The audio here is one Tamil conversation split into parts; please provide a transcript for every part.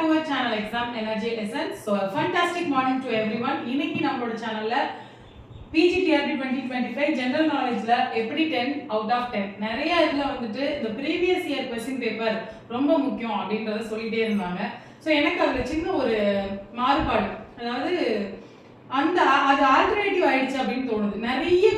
to our channel Exam Energy Essence. So a fantastic morning to everyone. இன்னைக்கு நம்மளோட சேனல்ல PGTRB 2025 ஜெனரல் நாலேஜ்ல எப்படி 10 அவுட் ஆஃப் 10 நிறைய இதுல வந்துட்டு இந்த ப்ரீவியஸ் இயர் क्वेश्चन பேப்பர் ரொம்ப முக்கியம் அப்படின்றத சொல்லிட்டே இருந்தாங்க. ஸோ எனக்கு அதுல சின்ன ஒரு மாறுபாடு, அதாவது அது ஆல்டர்னேட்டிவ் ஆயிடுச்சு அப்படின்னு தோணுது. நிறைய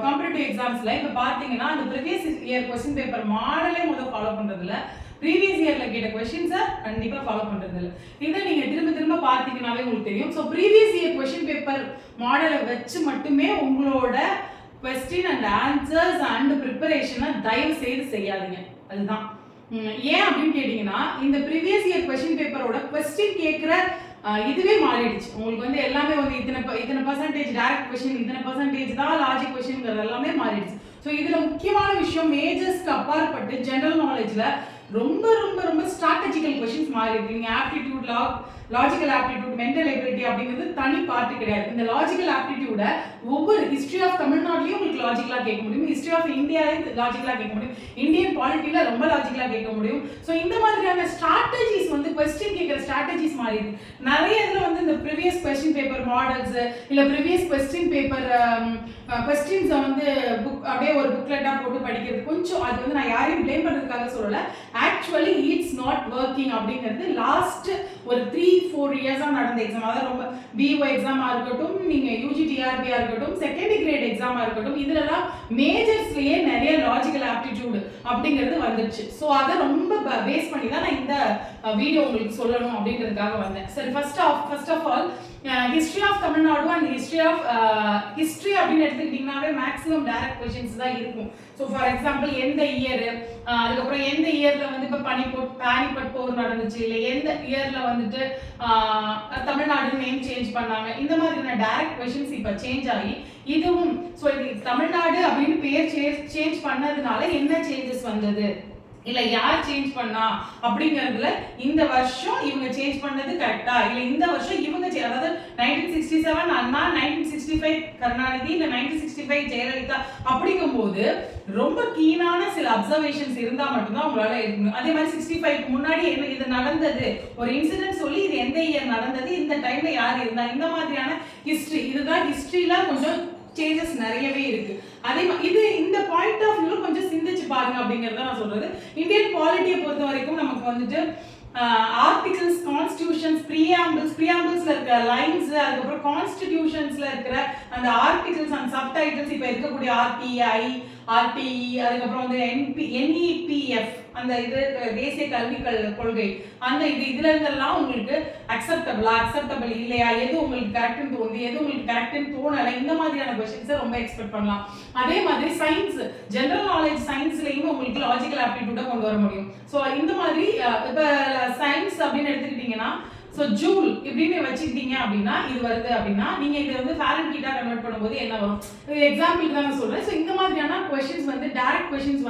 காம்படிட்டிவ் எக்ஸாம்ஸ்ல இப்ப பாத்தீங்கன்னா அந்த ப்ரீவியஸ் இயர் क्वेश्चन பேப்பர் மாடலே ஃபாலோ பண்றதுல ப்ரீவியஸ் இயர்ல கேட்ட क्वेश्चंस கண்டிப்பா ஃபாலோ பண்றது இல்ல. இத நீங்க திரும்ப பாத்தீங்கனாவே உங்களுக்கு தெரியும். So previous year question paper மாடலை வச்சு மட்டுமே உங்களோட क्वेश्चन அண்ட் ஆன்சர்ஸ் அண்ட் ப்ரிப்பரேஷனை தயவு செய்து செய்யாதீங்க. அதுதான் ஏன் அப்படின்னு கேட்டீங்கன்னா, இந்த ப்ரீவியஸ் இயர் क्वेश्चन பேப்பரோட क्वेश्चन கேக்குற இதுவே மாறிடுச்சு. உங்களுக்கு எல்லாமே இத்தனை பர்சன்டேஜ் டைரக்ட் क्वेश्चन, இத்தனை பர்சன்டேஜ் தான் லாஜிக் क्वेश्चनங்கிறது எல்லாமே மாறிடுச்சு. ஸோ இதுல முக்கியமான விஷயம், மேஜர்ஸ்க்கு அப்பாற்பட்டு ஜெனரல் நாலேஜ்ல ரொம்ப ரொம்ப ரொம்ப ஸ்ட்ராட்டஜிக்கல் क्वेश्चंस மாறி இருக்கு. நீங்க aptitude, logical aptitude, mental ability அப்படிங்கிறது தனி பார்ட் கிடையாது. இந்த லாஜிக்கல் ஆப்டிடியூட ஒவ்வொரு ஹிஸ்டரி ஆஃப் தமிழ்நாட்டிலையும் உங்களுக்கு லாஜிக்கலா கேட்க முடியும், ஹிஸ்டரி ஆஃப் இந்தியாலையும் லாஜிக்கலா கேட்க முடியும், இந்தியன் பாலிட்டில ரொம்ப லாஜிக்கலா கேட்க முடியும். ஸோ இந்த மாதிரியான ஸ்ட்ராட்டஜிஸ் क्वेश्चन கேட்கிற ஸ்ட்ராட்டஜிஸ் மாறி இருக்கு. நிறைய இதுல இந்த ப்ரீவியஸ் क्वेश्चन பேப்பர் மாடல்ஸ் இல்ல previous question paper questions book அப்படியே ஒரு புக்லெட்டா போட்டு படிக்கிறது கொஞ்சம் அது நான் யாரையும் ப்ளேம் பண்றதுக்காக சொல்லல. ஆக்சுவலி இட்ஸ் நாட் வர்க்கிங் அப்படிங்கிறது லாஸ்ட் ஒரு 3-4 இயர்ஸா நடந்த எக்ஸாம், அதாவது ரொம்ப பிஓ எக்ஸாமா இருக்கட்டும், நீங்க யூஜிடிஆர்பியா இருக்கட்டும், செகண்டரி கிரேட் எக்ஸாமா இருக்கட்டும், இதுலலாம் மேஜர்ஸ்லயே நிறைய லாஜிக்கல் ஆப்டிடியூட் அப்படிங்கிறது வந்துருச்சு. ஸோ அதை ரொம்ப பேஸ் பண்ணி தான் நான் இந்த வீடியோ உங்களுக்கு சொல்லணும் அப்படிங்கிறதுக்காக வந்தேன். சரி, first of all history of Tamil Nadu and history அப்படின்னு எடுத்துக்கிட்டீங்கன்னாவே மேக்ஸிமம் டைரக்ட் क्वेश्चंस தான் இருக்கும். ஸோ ஃபார் எக்ஸாம்பிள் எந்த இயர், அதுக்கப்புறம் எந்த இயர்ல இப்ப பானிபட் போர் நடந்துச்சு, இல்லை எந்த இயர்ல தமிழ்நாடு நேம் சேஞ்ச் பண்ணாங்க, இந்த மாதிரியான டைரக்ட் क्वेश्चंस இப்ப சேஞ்ச் ஆகி இதுவும் ஸோ இது தமிழ்நாடு அப்படின்னு பேர் சேஞ்ச் பண்ணதுனால என்ன சேஞ்சஸ் வந்தது, இல்ல யார் சேஞ்ச் பண்ணா அப்படிங்கிறதுல இந்த வருஷம் இவங்க சேஞ்ச் பண்ணது கரெக்டா, இல்ல இந்த வருஷம் இவங்க அதாவது 1967 அண்ணா, 1965 கருணாநிதி, இல்ல 1965 ஜெயலலிதா அப்படிங்கும்போது ரொம்ப கீனான சில அப்சர்வேஷன்ஸ் இருந்தா மட்டும்தான் உங்களால இருக்கணும். அதே மாதிரி 65க்கு முன்னாடி என்ன இது நடந்தது, ஒரு இன்சிடென்ட் சொல்லி இது எந்த இயர் நடந்தது, இந்த டைம்ல யார் இருந்தா, இந்த மாதிரியான ஹிஸ்டரி, இதுதான் ஹிஸ்டரியில கொஞ்சம் சேஞ்சஸ் நிறையவே இருக்கு. அதே இது இந்த பாயிண்ட் ஆஃப் வியூல கொஞ்சம் சிந்திச்சு பாருங்க அப்படிங்கறத நான் சொல்றது. இந்தியன் பாலிட்டியை பொறுத்த வரைக்கும் நமக்கு ஆர்டிகல்ஸ், கான்ஸ்டிடியூஷன்ஸ், ப்ரீஆம்பிள்ஸ்ல இருக்கிற லைன்ஸ், அதுக்கப்புறம் கான்ஸ்டிடியூஷன்ஸ்ல இருக்கிற அந்த ஆர்டிகல்ஸ் அண்ட் சப்டைட்டில்ஸ், இப்ப இருக்கக்கூடிய ஆர்டிஐ, ஆர்டிஇ, அதுக்கப்புறம் NEPF அந்த இது தேசிய கல்விக் கொள்கை, அந்த இதுல இருந்தெல்லாம் உங்களுக்கு அக்செப்டபிள் இல்லையா, எது உங்களுக்கு கரெக்ட்னு தோணுது, எது உங்களுக்கு கரெக்ட்னு தோணல, இந்த மாதிரியான क्वेश्चंस ரொம்ப எக்ஸ்பெக்ட் பண்ணலாம். அதே மாதிரி சயின்ஸ், ஜெனரல் நாலேஜ் சயின்ஸ்லயும் உங்களுக்கு லாஜிக்கல் ஆப்டிடியூட கொண்டு வர முடியும். ஸோ இந்த மாதிரி இப்ப சயின்ஸ் அப்படின்னு எடுத்துக்கிட்டீங்கன்னா, ஸோ ஜூல் இப்படின்னு வச்சுக்கிட்டீங்க அப்படின்னா இது வருது அப்படின்னா நீங்க இதை ஃபாரன்ஹீட்டா கன்வெர்ட் பண்ணும்போது என்ன வரும், எக்ஸாம்பிள் தான் நான் சொல்றேன். ஸோ இந்த மாதிரியான क्वेश्चंस டைரக்ட் क्वेश्चंस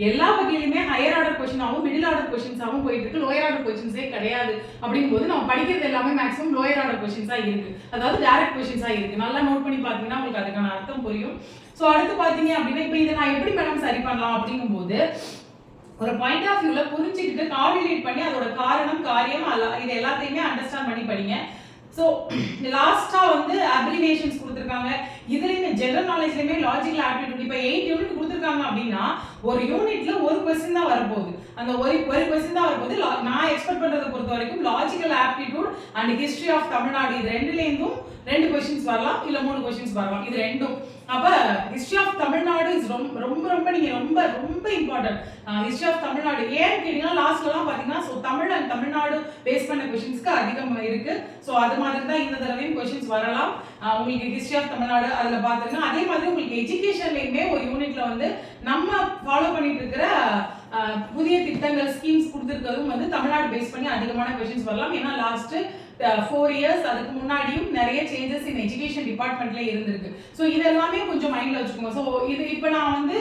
எல்லா வகையிலுமே ஹையர் ஆர்டர் क्वेश्चन-ஆவும் மிடில் ஆர்டர் क्वेश्चंस-ஆவும் போயிட்டு இருக்கு. லோயர் ஆர்டர் क्वेश्चंस-ஏ கிடையாது. அப்படிங்கும்போது நம்ம படிக்கிறது எல்லாமே மேக்ஸிமம் லோயர் ஆர்டர் क्वेश्चंस-ஆ இருக்கு, அதாவது டைரக்ட் क्वेश्चंस-ஆ இருக்கு. நல்லா நோட் பண்ணி பார்த்தீங்கன்னா உங்களுக்கு அதுக்கான அர்த்தம் புரியும். ஸோ அடுத்து பார்த்தீங்க அப்படின்னா இப்போ இதை நான் எப்படி மேடம் சரி பண்ணலாம் அப்படிங்கும்போது ஒரு பாயிண்ட் ஆஃப் வியூல புரிஞ்சுக்கிட்டு கார்டிலேட் பண்ணி அதோட காரணம், காரியம் இது எல்லாத்தையுமே அண்டர்ஸ்டாண்ட் பண்ணி படிங்க. ஸோ லாஸ்டா அப்ரிவேஷன்ஸ் கொடுத்துருக்காங்க. இதுலயுமே ஜெனரல் நாலேஜ்லயுமே லாஜிக்கல் ஆப்டிடியூட் இப்போ 8 யூனிட் கொடுத்துருக்காங்க அப்படின்னா ஒரு யூனிட்ல ஒரு क्वेश्चन தான் வரப்போகுது. அந்த ஒரு क्वेश्चन தான் வரப்போகுது. நான் எக்ஸ்பெக்ட் பண்றதை பொறுத்த வரைக்கும் logical aptitude and history of Tamil Nadu இது ரெண்டுலேருந்தும் 2 क्वेश्चंस வரலாம், இல்ல 3 क्वेश्चंस வரலாம். இது ரெண்டும் அப்ப ஹிஸ்டரி ஆஃப் தமிழ்நாடு இஸ் ரொம்ப நீங்க ரொம்ப இம்பார்ட்டன்ட். ஹிஸ்டரி ஆஃப் தமிழ்நாடு ஏன் கேட்டீங்கன்னா லாஸ்ட்லாம் பாத்தீங்கன்னா ஸோ தமிழ்நாடு பேஸ் பண்ண क्वेश्चंसக்கு அதிகம் இருக்கு. ஸோ அது மாதிரி தான் இந்த தடவையும் क्वेश्चंस வரலாம். உங்களுக்கு ஹிஸ்டரி ஆஃப் தமிழ்நாடு அதுல பாத்துருங்க. அதே மாதிரி உங்களுக்கு எஜுகேஷன்லயுமே ஒரு யூனிட்ல நம்ம ஃபாலோ பண்ணிட்டு இருக்கிற புதிய திட்டங்கள், ஸ்கீம்ஸ் கொடுத்துருக்கிறதும் தமிழ்நாடு பேஸ் பண்ணி அதிகமான क्वेश्चंस வரலாம். ஏன்னா லாஸ்ட் 4 இயர்ஸ் அதுக்கு முன்னாடியும் நிறைய சேஞ்சஸ் இன் எஜுகேஷன் டிபார்ட்மெண்ட்ல இருந்திருக்கு. ஸோ இது எல்லாமே கொஞ்சம் மைண்ட்ல வச்சுக்கோங்க. ஸோ இது இப்போ நான்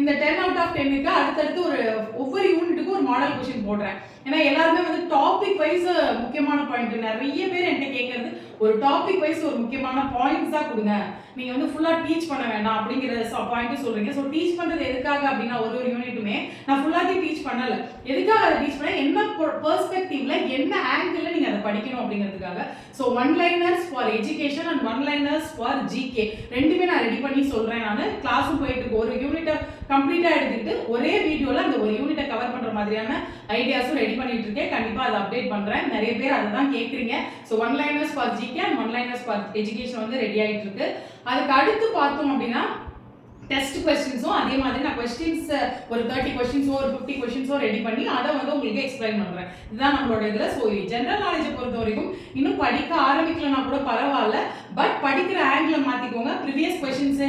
இந்த 10 அவுட் ஆஃப் 10க்கு அடுத்தடுத்து ஒவ்வொரு யூனிட்டுக்கும் ஒரு மாடல் क्वेश्चन போடுறேன். ஏன்னா எல்லாருமே டாபிக் வைஸ் முக்கியமான பாயிண்ட் நிறைய பேர் என்கிட்ட கேட்கறது, ஒரு டாபிக் வைஸ் ஒரு முக்கியமான பாயிண்ட்ஸ் தான் கொடுங்க, நீங்க ஃபுல்லா டீச் பண்ண வேண்டாம் அப்படிங்கிற பாயிண்ட் சொல்றீங்க. ஸோ டீச் பண்றது எதுக்காக அப்படின்னா ஒரு யூனிட்டுமே நான் ஃபுல்லாத்தையும் டீச் பண்ணல. எதுக்காக அதை டீச் பண்ண, என்ன பெர்ஸ்பெக்டிவ்ல என்ன ஆங்கிள் நீங்க அதை படிக்கணும் அப்படிங்கிறதுக்காக. So one liners for education and one liners for GK ரெண்டுமே நான் ரெடி பண்ணி சொல்றேன். நான் கிளாஸும் போயிட்டு இருக்கு. ஒரு யூனிட்டை கம்ப்ளீட்டா எடுத்துக்கிட்டு ஒரே வீடியோல அந்த ஒரு யூனிட்டை கவர் பண்ற மாதிரியான ஐடியாஸும் ரெடி பண்ணிட்டு இருக்கேன். கண்டிப்பா அதை அப்டேட் பண்றேன். நிறைய பேர் அதை தான் கேட்குறீங்க. So one liners for GK and one liners for education வந்து ரெடி ஆயிட்டு இருக்கு. அதுக்கு அடுத்து பார்த்தோம் அப்படின்னா டெஸ்ட் கொஸ்டின்ஸும் அதே மாதிரி நான் கொஸ்டின்ஸ் ஒரு 30 கொஸ்டின்ஸோ ஒரு 50 கொஸ்டின்ஸோ ரெடி பண்ணி அதை வந்து உங்களுக்கு எக்ஸ்பிளைன் பண்றேன். இதுதான் நம்மளோட இதுல. ஸோ ஜெனரல் நாலேஜை பொறுத்த வரைக்கும் இன்னும் படிக்க ஆரம்பிக்கலனா கூட பரவாயில்ல, பட் படிக்கிற ஆங்கிள் மாத்திக்கோங்க. ப்ரீவியஸ் கொஸ்டின்ஸ்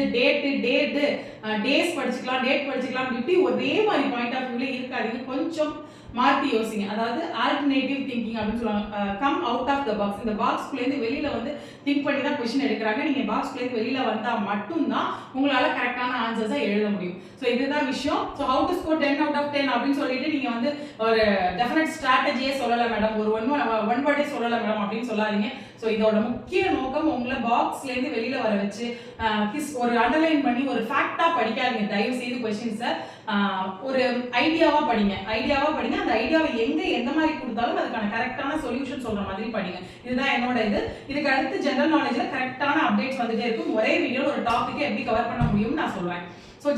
டேஸ் படிச்சுக்கலாம், டேட் படிச்சுக்கலாம், இப்படி ஒரே மாதிரி பாயிண்ட் ஆஃப் வியூல இருக்காதீங்க. கொஞ்சம் மாற்றி யோசிங்க. அதாவது ஆல்டர்னேட்டிவ் திங்கிங் அப்படின்னு சொல்லுவாங்க. Come out of the box. இந்த பாக்ஸ்குள்ளேருந்து வெளியில வந்து திங்க் பண்ணி தான் கொஸ்டின் எடுக்கிறாங்க. நீங்க பாக்ஸ்குள்ளேருந்து வெளியில வந்தா மட்டும்தான் உங்களால கரெக்டான ஆன்சர்ஸை எழுத முடியும். ஸோ இதுதான் விஷயம். So how to score 10 out of 10 அப்படின்னு சொல்லிட்டு நீங்க வந்து ஒரு டெஃபினட் ஸ்ட்ராட்டஜியே சொல்லலை மேடம், ஒரு ஒன் வேர்டே சொல்லலை மேடம் அப்படின்னு சொல்லாதீங்க. ஸோ இதோட முக்கிய நோக்கம் உங்களை பாக்ஸ்லேருந்து வெளியில வர வச்சு ஒரு அண்டர்லைன் பண்ணி ஒரு ஃபேக்டா படிக்காதீங்க. தயவு செய்து கொஸ்டின்ஸை ஒரு ஐடியாவா படிங்க. அந்த ஐடியாவை எந்த மாதிரி கொடுத்தாலும் அதுக்கான கரெக்டான சொல்யூஷன் சொல்ற மாதிரி படிங்க. இதுதான் என்னோட இது. இதுக்கு அடுத்து ஜெனரல் நாலேஜ்ல கரெக்டான அப்டேட்ஸ் வந்துட்டே இருக்கும். ஒரே வீடியோல ஒரு டாபிக்கை எப்படி கவர் பண்ண முடியும்னு நான் சொல்றேன். ஸோ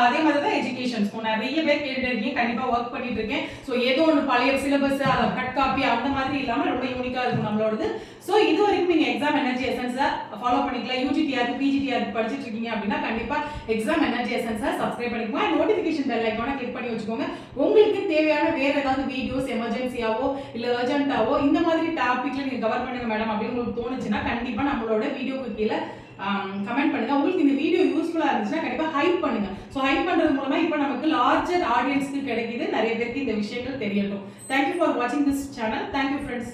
அதே மாதிரி தான் எஜுகேஷன். ஸோ நிறைய பேர் கேட்டுட்டு இருக்கீங்க, கண்டிப்பாக ஒர்க் பண்ணிட்டு இருக்கேன். ஸோ ஏதோ ஒன்று பழைய சிலபஸ் அதை கட் காப்பி அந்த மாதிரி இல்லாமல் ரொம்ப யூனிக்காக இருக்கும் நம்மளோடது. ஸோ இது வரைக்கும் நீங்கள் எக்ஸாம் எனர்ஜி எசன்ஸை ஃபாலோ பண்ணிக்கலாம். யூஜிடிஆர் பிஜிடிஆர் படிச்சுட்டு இருக்கீங்க அப்படின்னா கண்டிப்பாக எக்ஸாம் எனர்ஜி எசன்ஸை சப்ஸ்கிரைப் பண்ணிக்கோங்க. நோட்டிஃபிகேஷன் பெல் ஐக்கானை கிளிக் பண்ணி வச்சுக்கோங்க. உங்களுக்கு தேவையான வேற ஏதாவது வீடியோஸ் எமர்ஜென்சியாவோ இல்லை அர்ஜென்ட்டாவோ இந்த மாதிரி டாபிக்ல நீங்கள் கவர் பண்ணுங்க மேடம் அப்படின்னு உங்களுக்கு தோணுச்சுன்னா கண்டிப்பாக நம்மளோட வீடியோக்கு கீழே கமெண்ட் பண்ணுங்க. உங்களுக்கு இந்த வீடியோ யூஸ்ஃபுல்லா இருந்துச்சுன்னா கண்டிப்பா ஹைப் பண்ணுங்க. சோ ஹைப் பண்றது மூலமா இப்போ நமக்கு லார்ஜர் ஆடியன்ஸ்க்கு கிடைக்குது. நிறைய பேருக்கு இந்த விஷயங்கள் தெரியட்டும். Thank you for watching this channel. Thank you friends.